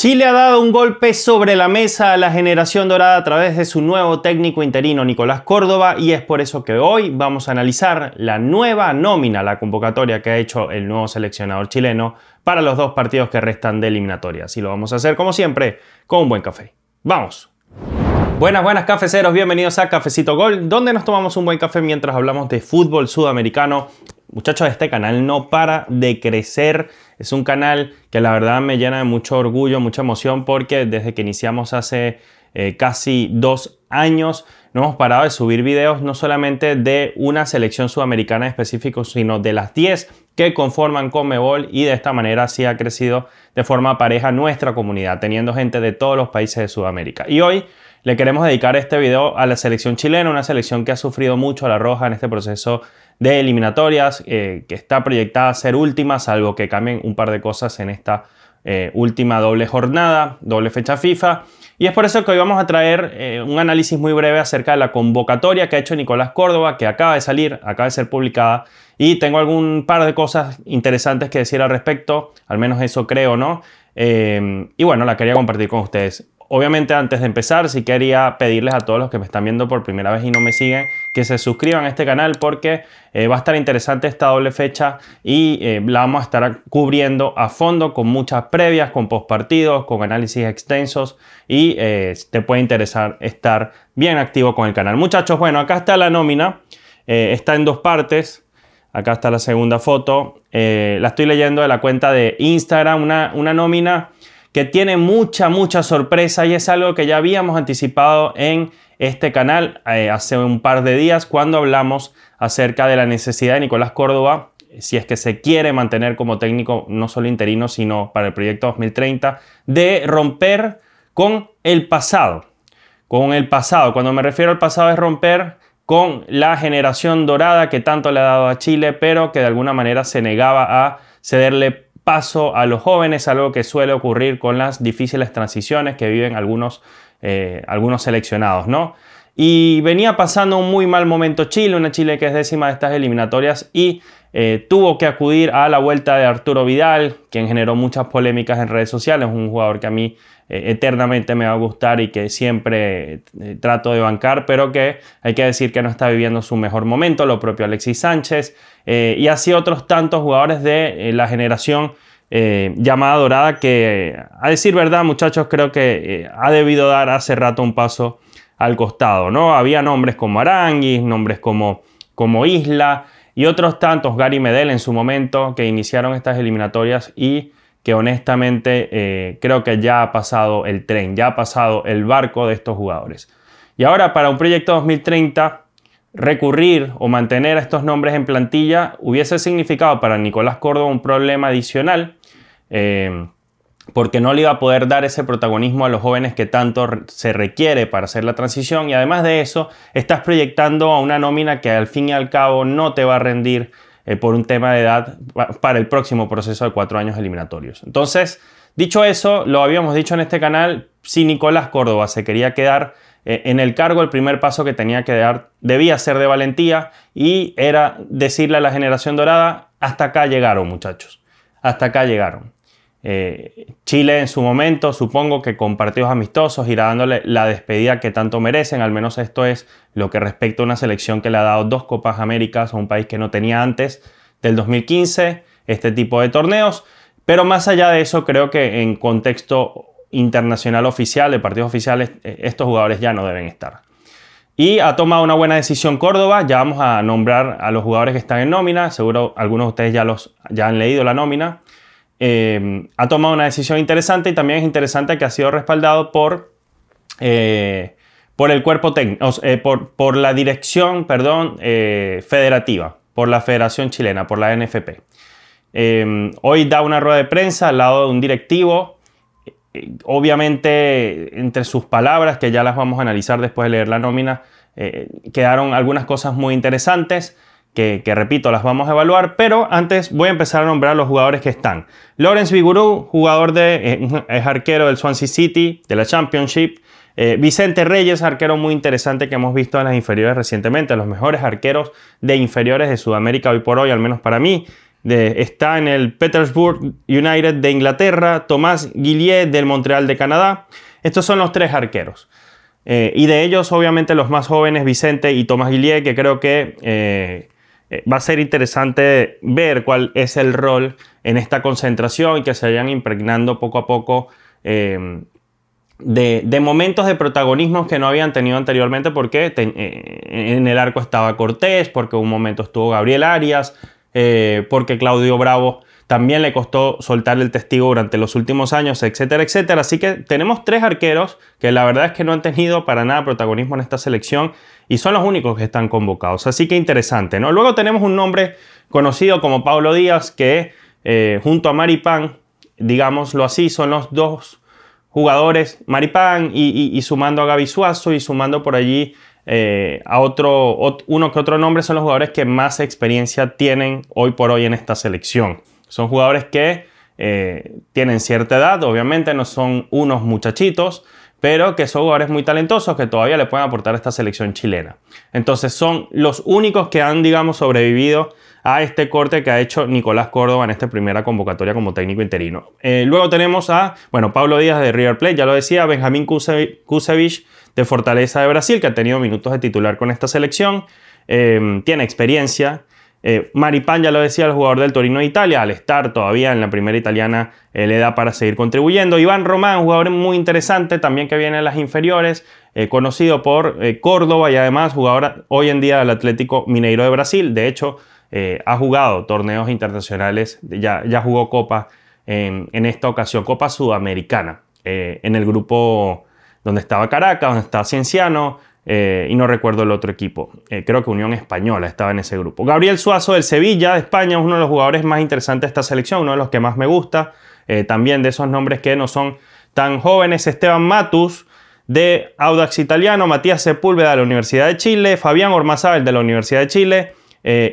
Chile ha dado un golpe sobre la mesa a la generación dorada a través de su nuevo técnico interino Nicolás Córdoba, y es por eso que hoy vamos a analizar la nueva nómina, la convocatoria que ha hecho el nuevo seleccionador chileno para los dos partidos que restan de eliminatorias. Y lo vamos a hacer como siempre con un buen café. ¡Vamos! Buenas cafeceros, bienvenidos a Cafecito Gol, donde nos tomamos un buen café mientras hablamos de fútbol sudamericano. Muchachos, este canal no para de crecer. Es un canal que la verdad me llena de mucho orgullo, mucha emoción, porque desde que iniciamos hace casi 2 años no hemos parado de subir videos, no solamente de una selección sudamericana específica, sino de las 10 que conforman Conmebol, y de esta manera sí ha crecido de forma pareja nuestra comunidad, teniendo gente de todos los países de Sudamérica. Y hoy le queremos dedicar este video a la selección chilena, una selección que ha sufrido mucho a la roja en este proceso de eliminatorias, que está proyectada a ser última, salvo que cambien un par de cosas en esta última doble jornada, doble fecha FIFA. Y es por eso que hoy vamos a traer un análisis muy breve acerca de la convocatoria que ha hecho Nicolás Córdoba, que acaba de salir, acaba de ser publicada, y tengo algún par de cosas interesantes que decir al respecto, al menos eso creo, ¿no? Y bueno, la quería compartir con ustedes. Obviamente, antes de empezar, sí quería pedirles a todos los que me están viendo por primera vez y no me siguen, que se suscriban a este canal, porque va a estar interesante esta doble fecha y la vamos a estar cubriendo a fondo, con muchas previas, con postpartidos, con análisis extensos, y te puede interesar estar bien activo con el canal. Muchachos, bueno, acá está la nómina, está en 2 partes. Acá está la segunda foto, la estoy leyendo de la cuenta de Instagram, una nómina que tiene mucha sorpresa, y es algo que ya habíamos anticipado en este canal hace un par de días, cuando hablamos acerca de la necesidad de Nicolás Córdoba, si es que se quiere mantener como técnico no solo interino, sino para el proyecto 2030, de romper con el pasado. Cuando me refiero al pasado, es romper con la generación dorada que tanto le ha dado a Chile, pero que de alguna manera se negaba a cederle paso a los jóvenes, algo que suele ocurrir con las difíciles transiciones que viven algunos seleccionados, ¿no? Y venía pasando un muy mal momento Chile, una Chile que es 10ª de estas eliminatorias, y tuvo que acudir a la vuelta de Arturo Vidal, quien generó muchas polémicas en redes sociales, un jugador que a mí eternamente me va a gustar y que siempre trato de bancar, pero que hay que decir que no está viviendo su mejor momento, lo propio Alexis Sánchez, y así otros tantos jugadores de la generación llamada dorada, que, a decir verdad, muchachos, creo que ha debido dar hace rato un paso al costado, ¿no? Había nombres como Aranguis, nombres como Isla y otros tantos, Gary Medel en su momento, que iniciaron estas eliminatorias y que honestamente creo que ya ha pasado el tren, ya ha pasado el barco de estos jugadores. Y ahora, para un proyecto 2030, recurrir o mantener a estos nombres en plantilla hubiese significado para Nicolás Córdoba un problema adicional, porque no le iba a poder dar ese protagonismo a los jóvenes que tanto se requiere para hacer la transición, y además de eso estás proyectando a una nómina que al fin y al cabo no te va a rendir por un tema de edad para el próximo proceso de 4 años eliminatorios. Entonces, dicho eso, lo habíamos dicho en este canal, si Nicolás Córdoba se quería quedar en el cargo, el primer paso que tenía que dar debía ser de valentía, y era decirle a la generación dorada: hasta acá llegaron, muchachos, hasta acá llegaron. Chile en su momento, supongo que con partidos amistosos irá dándole la despedida que tanto merecen, al menos esto es lo que respecta a una selección que le ha dado 2 Copas Américas a un país que no tenía antes del 2015 este tipo de torneos. Pero más allá de eso, creo que en contexto internacional oficial, de partidos oficiales, estos jugadores ya no deben estar. Y ha tomado una buena decisión Córdoba. Ya vamos a nombrar a los jugadores que están en nómina, seguro algunos de ustedes ya han leído la nómina. Ha tomado una decisión interesante, y también es interesante que ha sido respaldado por el cuerpo técnico, por la dirección, federativa, por la Federación Chilena, por la NFP. Hoy da una rueda de prensa al lado de un directivo. Obviamente, entre sus palabras, que ya las vamos a analizar después de leer la nómina, quedaron algunas cosas muy interesantes que repito, las vamos a evaluar, pero antes voy a empezar a nombrar los jugadores que están. Lawrence Vigurú, jugador es arquero del Swansea City, de la Championship. Vicente Reyes, arquero muy interesante que hemos visto en las inferiores recientemente, los mejores arqueros de inferiores de Sudamérica hoy por hoy, al menos para mí. está en el Petersburg United de Inglaterra, Tomás Guillier del Montreal de Canadá. Estos son los 3 arqueros. Y de ellos, obviamente, los más jóvenes, Vicente y Tomás Guillier, que creo que va a ser interesante ver cuál es el rol en esta concentración y que se vayan impregnando poco a poco de momentos de protagonismo que no habían tenido anteriormente, porque en el arco estaba Cortés, porque un momento estuvo Gabriel Arias, porque Claudio Bravo también le costó soltar el testigo durante los últimos años, etcétera, etcétera. Así que tenemos 3 arqueros que la verdad es que no han tenido para nada protagonismo en esta selección y son los únicos que están convocados. Así que interesante, ¿no? Luego tenemos un nombre conocido como Pablo Díaz, que junto a Maripán, digámoslo así, son los 2 jugadores, Maripán y sumando a Gaby Suazo y sumando por allí a uno que otro nombre, son los jugadores que más experiencia tienen hoy por hoy en esta selección. Son jugadores que tienen cierta edad, obviamente no son unos muchachitos, pero que son jugadores muy talentosos que todavía le pueden aportar a esta selección chilena. Entonces son los únicos que han, digamos, sobrevivido a este corte que ha hecho Nicolás Córdoba en esta primera convocatoria como técnico interino. Luego tenemos a, Pablo Díaz de River Plate, ya lo decía, Benjamín Kusevich de Fortaleza de Brasil, que ha tenido minutos de titular con esta selección, tiene experiencia. Maripán, ya lo decía, el jugador del Torino de Italia, al estar todavía en la primera italiana, le da para seguir contribuyendo. Iván Román, un jugador muy interesante, también que viene en las inferiores, conocido por Córdoba y además jugador hoy en día del Atlético Mineiro de Brasil. De hecho, ha jugado torneos internacionales, ya jugó Copa en esta ocasión, Copa Sudamericana, en el grupo donde estaba Caracas, donde estaba Cienciano, y no recuerdo el otro equipo. Creo que Unión Española estaba en ese grupo. Gabriel Suazo del Sevilla de España, uno de los jugadores más interesantes de esta selección, uno de los que más me gusta. También de esos nombres que no son tan jóvenes. Esteban Matus de Audax Italiano, Matías Sepúlveda de la Universidad de Chile, Fabián Ormazábal de la Universidad de Chile,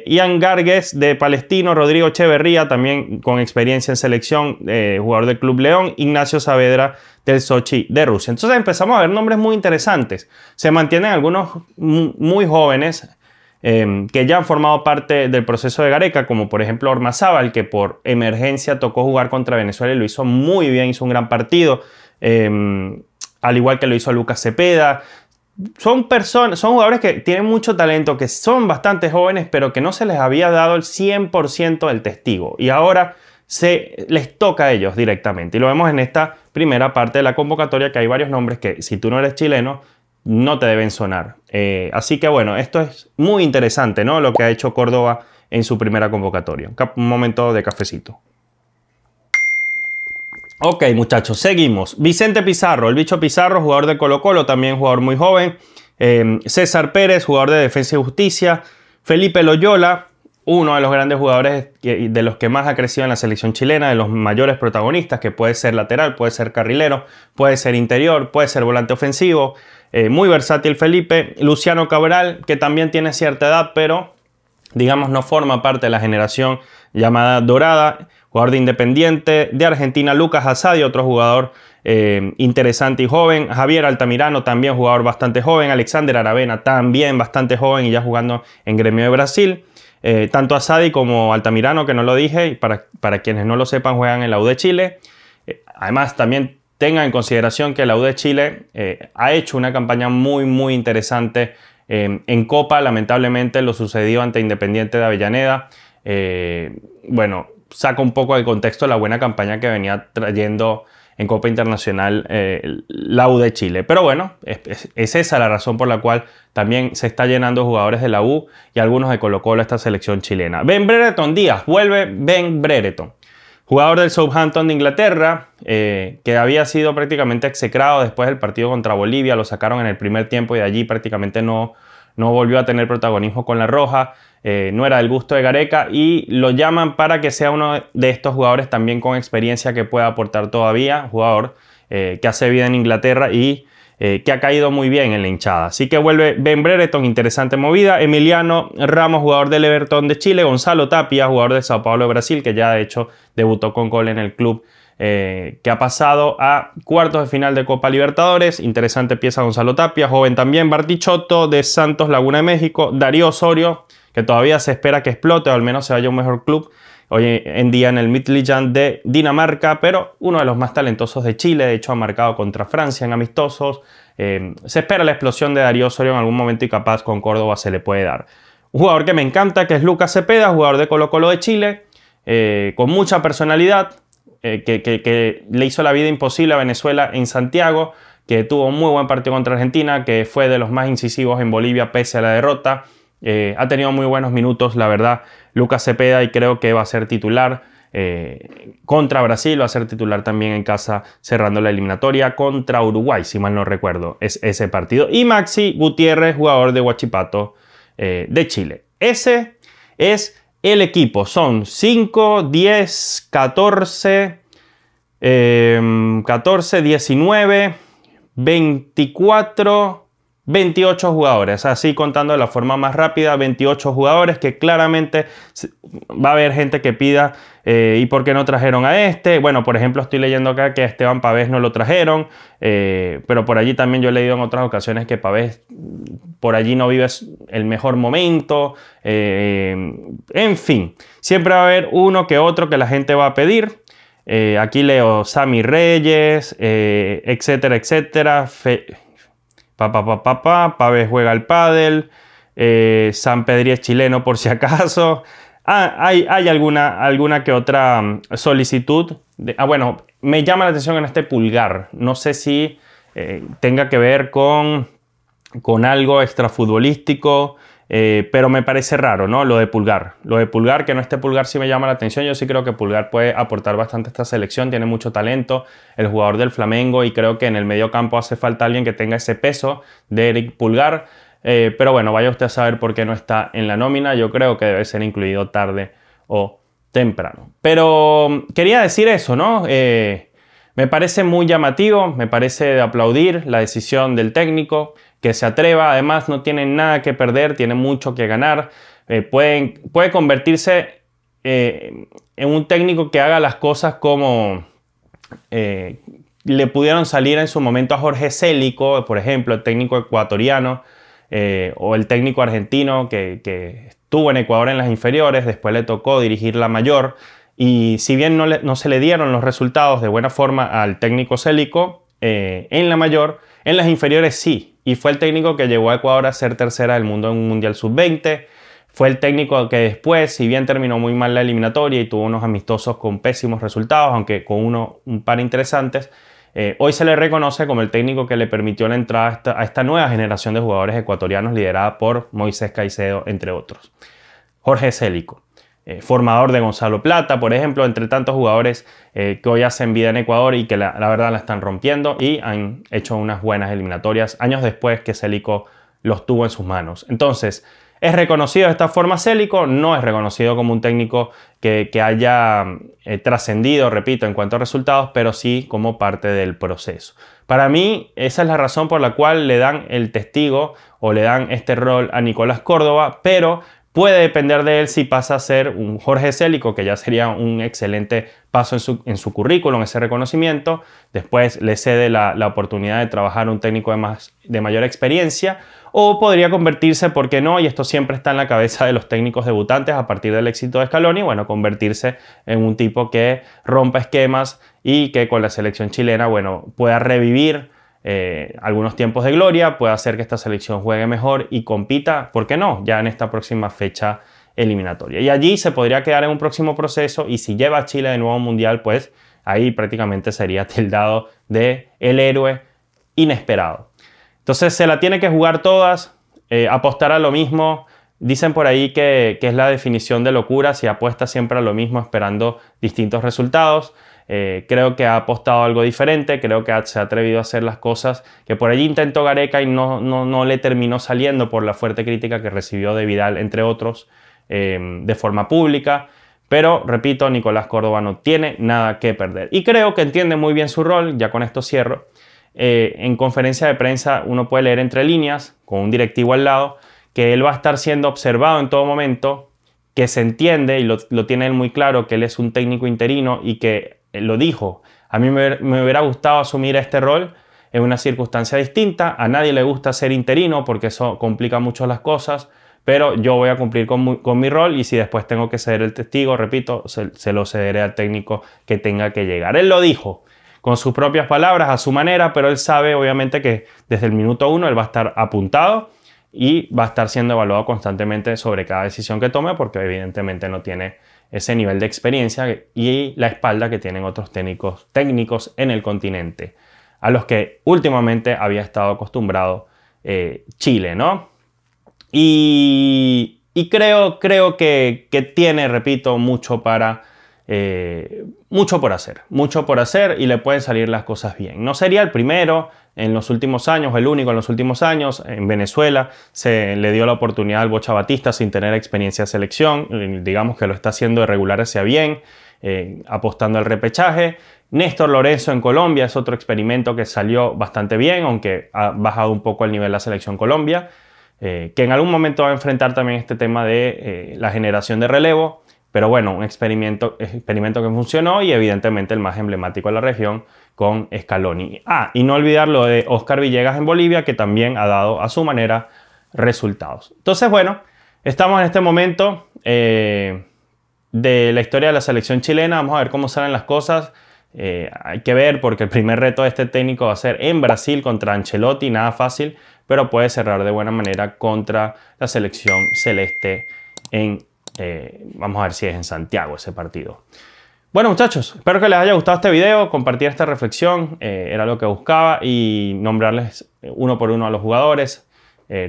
Ian Gargues de Palestino, Rodrigo Echeverría, también con experiencia en selección, jugador del Club León, Ignacio Saavedra del Sochi de Rusia. Entonces empezamos a ver nombres muy interesantes. Se mantienen algunos muy jóvenes que ya han formado parte del proceso de Gareca, como por ejemplo Ormazábal, que por emergencia tocó jugar contra Venezuela y lo hizo muy bien, hizo un gran partido, al igual que lo hizo Lucas Cepeda. Son jugadores que tienen mucho talento, que son bastante jóvenes, pero que no se les había dado el 100% del testigo. Y ahora les toca a ellos directamente. Y lo vemos en esta primera parte de la convocatoria, que hay varios nombres que, si tú no eres chileno, no te deben sonar. Así que bueno, esto es muy interesante, ¿no? Lo que ha hecho Córdoba en su primera convocatoria. Un momento de cafecito. Ok, muchachos, seguimos. Vicente Pizarro, el bicho Pizarro, jugador de Colo-Colo, también jugador muy joven. César Pérez, jugador de Defensa y Justicia. Felipe Loyola, uno de los grandes jugadores de los que más ha crecido en la selección chilena, de los mayores protagonistas, que puede ser lateral, puede ser carrilero, puede ser interior, puede ser volante ofensivo. Muy versátil Felipe. Luciano Cabral, que también tiene cierta edad, pero digamos no forma parte de la generación llamada dorada. Jugador de Independiente. De Argentina, Lucas Asadi, otro jugador interesante y joven. Javier Altamirano, también jugador bastante joven. Alexander Aravena, también bastante joven y ya jugando en Gremio de Brasil. Tanto Asadi como Altamirano, que no lo dije, y para quienes no lo sepan, juegan en la U de Chile. Además, también tengan en consideración que la U de Chile ha hecho una campaña muy interesante en Copa. Lamentablemente lo sucedió ante Independiente de Avellaneda. Bueno, saca un poco de contexto la buena campaña que venía trayendo en Copa Internacional la U de Chile. Pero bueno, es esa la razón por la cual también se está llenando jugadores de la U y algunos de Colo-Colo a esta selección chilena. Ben Brereton Díaz, vuelve Ben Brereton. Jugador del Southampton de Inglaterra, que había sido prácticamente execrado después del partido contra Bolivia. Lo sacaron en el primer tiempo y de allí prácticamente no volvió a tener protagonismo con la Roja. No era del gusto de Gareca y lo llaman para que sea uno de estos jugadores también con experiencia que pueda aportar todavía. Jugador que hace vida en Inglaterra y que ha caído muy bien en la hinchada. Así que vuelve Ben Brereton, interesante movida. Emiliano Ramos, jugador del Everton de Chile. Gonzalo Tapia, jugador de Sao Paulo de Brasil, que ya de hecho debutó con gol en el club, que ha pasado a cuartos de final de Copa Libertadores. Interesante pieza Gonzalo Tapia. Joven también Bartichotto de Santos Laguna de México. Darío Osorio, que todavía se espera que explote o al menos se vaya a un mejor club, hoy en día en el Midtjylland de Dinamarca, pero uno de los más talentosos de Chile. De hecho, ha marcado contra Francia en amistosos. Se espera la explosión de Darío Osorio en algún momento y capaz con Córdoba se le puede dar. Un jugador que me encanta, que es Lucas Cepeda, jugador de Colo-Colo de Chile, con mucha personalidad, que le hizo la vida imposible a Venezuela en Santiago, que tuvo un muy buen partido contra Argentina, que fue de los más incisivos en Bolivia pese a la derrota. Ha tenido muy buenos minutos, la verdad, Lucas Cepeda, y creo que va a ser titular contra Brasil, va a ser titular también en casa cerrando la eliminatoria contra Uruguay, si mal no recuerdo, es ese partido. Y Maxi Gutiérrez, jugador de Huachipato de Chile. Ese es el equipo. Son 5, 10, 14, 19, 24, 28 jugadores. Así contando de la forma más rápida, 28 jugadores que claramente va a haber gente que pida ¿y por qué no trajeron a este? Bueno, por ejemplo, estoy leyendo acá que a Esteban Pavés no lo trajeron, pero por allí también yo he leído en otras ocasiones que Pavés por allí no vive el mejor momento. En fin, siempre va a haber uno que otro que la gente va a pedir. Aquí leo Sammy Reyes, etcétera, etcétera. Pavés juega al pádel. San Pedri es chileno por si acaso. Hay alguna que otra solicitud. Bueno, me llama la atención en este Pulgar. No sé si tenga que ver con algo extrafutbolístico, pero me parece raro, ¿no? Lo de Pulgar. Lo de Pulgar, que no esté Pulgar, sí me llama la atención. Yo sí creo que Pulgar puede aportar bastante a esta selección. Tiene mucho talento, el jugador del Flamengo, y creo que en el medio campo hace falta alguien que tenga ese peso de Eric Pulgar. Pero bueno, vaya usted a saber por qué no está en la nómina. Yo creo que debe ser incluido tarde o temprano. Pero quería decir eso, ¿no? Me parece muy llamativo, me parece de aplaudir la decisión del técnico, que se atreva. Además, no tiene nada que perder, tiene mucho que ganar. Puede convertirse en un técnico que haga las cosas como le pudieron salir en su momento a Jorge Célico, por ejemplo, el técnico ecuatoriano, o el técnico argentino que estuvo en Ecuador en las inferiores, después le tocó dirigir la mayor, y si bien no se le dieron los resultados de buena forma al técnico Célico en la mayor, en las inferiores sí, y fue el técnico que llevó a Ecuador a ser tercera del mundo en un Mundial Sub-20. Fue el técnico que después, si bien terminó muy mal la eliminatoria y tuvo unos amistosos con pésimos resultados, aunque con un par interesantes, hoy se le reconoce como el técnico que le permitió la entrada a esta nueva generación de jugadores ecuatorianos liderada por Moisés Caicedo, entre otros. Jorge Célico, formador de Gonzalo Plata, por ejemplo, entre tantos jugadores que hoy hacen vida en Ecuador y que la verdad la están rompiendo y han hecho unas buenas eliminatorias años después que Célico los tuvo en sus manos. Entonces, ¿es reconocido de esta forma Célico? No es reconocido como un técnico que haya trascendido, repito, en cuanto a resultados, pero sí como parte del proceso. Para mí, esa es la razón por la cual le dan el testigo o le dan este rol a Nicolás Córdoba, pero puede depender de él si pasa a ser un Jorge Célico, que ya sería un excelente paso en su currículum, ese reconocimiento. Después le cede la oportunidad de trabajar un técnico de mayor experiencia, o podría convertirse, ¿por qué no? Y esto siempre está en la cabeza de los técnicos debutantes a partir del éxito de Scaloni, bueno, convertirse en un tipo que rompa esquemas y que con la selección chilena, bueno, pueda revivir algunos tiempos de gloria, pueda hacer que esta selección juegue mejor y compita, ¿por qué no?, ya en esta próxima fecha eliminatoria. Y allí se podría quedar en un próximo proceso, y si lleva a Chile de nuevo a un mundial, pues ahí prácticamente sería tildado de el héroe inesperado. Entonces se la tiene que jugar todas, apostar a lo mismo. Dicen por ahí que es la definición de locura si apuesta siempre a lo mismo esperando distintos resultados. Creo que ha apostado algo diferente, creo que se ha atrevido a hacer las cosas que por allí intentó Gareca y no le terminó saliendo por la fuerte crítica que recibió de Vidal, entre otros, de forma pública. Pero, repito, Nicolás Córdoba no tiene nada que perder. Y creo que entiende muy bien su rol, ya con esto cierro. En conferencia de prensa uno puede leer entre líneas, con un directivo al lado, que él va a estar siendo observado en todo momento, que se entiende y lo tiene él muy claro, que él es un técnico interino y que lo dijo. A mí me hubiera gustado asumir este rol en una circunstancia distinta. A nadie le gusta ser interino porque eso complica mucho las cosas, pero yo voy a cumplir con mi rol y si después tengo que ceder el testigo, repito, se lo cederé al técnico que tenga que llegar. Él lo dijo con sus propias palabras, a su manera, pero él sabe obviamente que desde el minuto 1 él va a estar apuntado y va a estar siendo evaluado constantemente sobre cada decisión que tome porque evidentemente no tiene ese nivel de experiencia y la espalda que tienen otros técnicos en el continente, a los que últimamente había estado acostumbrado Chile, ¿no? Y creo que tiene, repito, mucho por hacer y le pueden salir las cosas bien. No sería el primero en los últimos años, el único en los últimos años. En Venezuela se le dio la oportunidad al Bocha Batista sin tener experiencia de selección. Digamos que lo está haciendo de regular hacia bien, apostando al repechaje. Néstor Lorenzo en Colombia es otro experimento que salió bastante bien, aunque ha bajado un poco el nivel de la selección Colombia, que en algún momento va a enfrentar también este tema de la generación de relevo. Pero bueno, un experimento que funcionó y evidentemente el más emblemático de la región con Scaloni. Y no olvidar lo de Oscar Villegas en Bolivia, que también ha dado a su manera resultados. Entonces, bueno, estamos en este momento de la historia de la selección chilena. Vamos a ver cómo salen las cosas. Hay que ver porque el primer reto de este técnico va a ser en Brasil contra Ancelotti, nada fácil, pero puede cerrar de buena manera contra la selección celeste vamos a ver si es en Santiago ese partido. Bueno, muchachos, espero que les haya gustado este video, compartir esta reflexión, era lo que buscaba, y nombrarles uno por uno a los jugadores,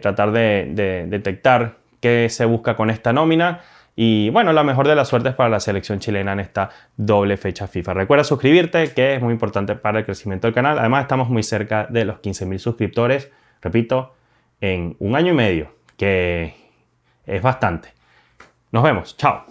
tratar de detectar qué se busca con esta nómina. Y bueno, la mejor de las suertes para la selección chilena en esta doble fecha FIFA. Recuerda suscribirte, que es muy importante para el crecimiento del canal. Además, estamos muy cerca de los 15.000 suscriptores, repito, en un año y medio, que es bastante. Nos vemos, chao.